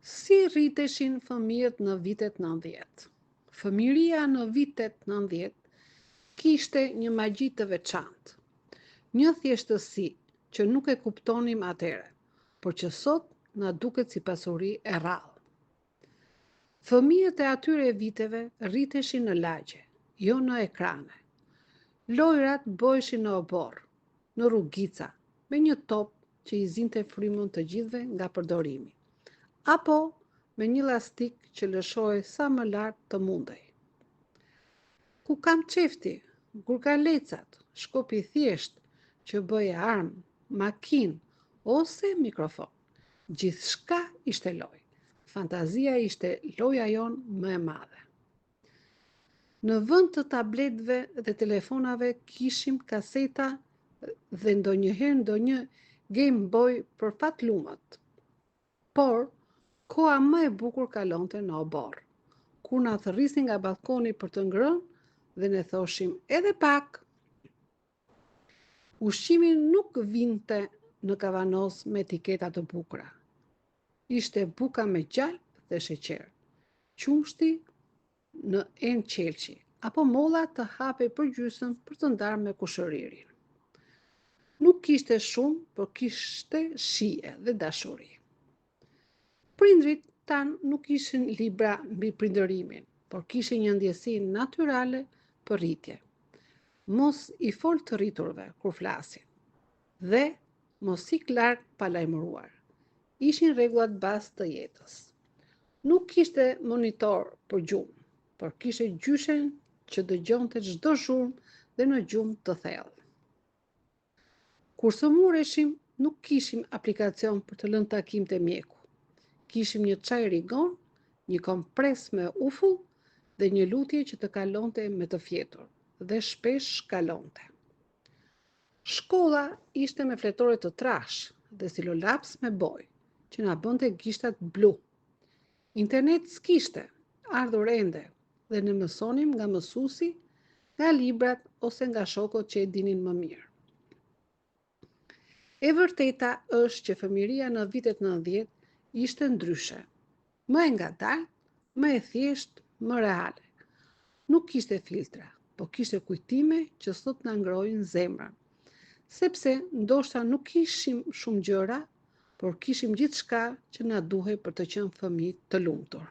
Si rriteshin fëmijët në vitet 90? Fëmiria në vitet 90 kishte një magji të veçantë, një thjeshtësi që nuk e kuptonim atëherë, por që sot na duket si pasuri e rrallë. Fëmijët e atyre viteve rriteshin në lagje, jo në ekrane. Lojrat bëheshin në oborr, në rrugica, me një top që i zinte frymën të gjithëve nga përdorimi, apo me një lastik që lëshohej sa më lart të mundej. Ku kam qefti, gurgalecat, shkopi thjesht që bëje armë, makinë ose mikrofon, gjithçka ishte lojë. Fantazia ishte loja jonë më e madhe. Në vend të tabletëve dhe telefonave kishim kaseta dhe ndonjëherë ndonjë Game Boy për fatlumët. Por koha më e bukur kalonte në oborr, kur na thërrisin nga balkoni për të ngrënë dhe ne thoshim edhe pak. Ushqimi nuk vinte në kavanoz me etiketa të bukura. Ishte buka me gjalp dhe sheqer, qumshti në enë qelçi, apo molla të hapej për gjysmë për të ndarë me kushëririn. Nuk kishte shumë, por kishte shije dhe dashuri. Prindrit tanë nuk ishin libra mbi prindërimin, por kishin një ndjesi natyrale për rritje. Mos i fol të rriturve kur flasin, dhe mos ik larg pa lajmëruar. Ishin rregullat bazë të jetës. Nuk kishte monitor për gjumë, por kishte gjyshen që dëgjonte çdo zhurmë dhe në gjumë të thellë. Kur sëmureshim, nuk kishim aplikacion për të lënë takim te mjeku. Kishim një çaj rigon, një kompres me ufull dhe një lutje që të kalonte me të fjetur, dhe shpesh kalonte. Shkolla ishte me fletore të trash dhe silolaps me boj, që na bënte gishtat blu. Internet s'kishte, ardhur ende, dhe ne mësonim nga mësuesi, nga librat ose nga shokët që e dinin më mirë. E vërteta është që fëmiria në vitet 90 ishte ndryshe, më e ngadalë, më e thjeshtë, më reale. Nuk kishte filtra, po kishte kujtime që sot na ngrojnë zemrën, sepse ndoshta nuk kishim shumë gjëra, por kishim gjithçka që na duhej për të qenë fëmijë të lumtur.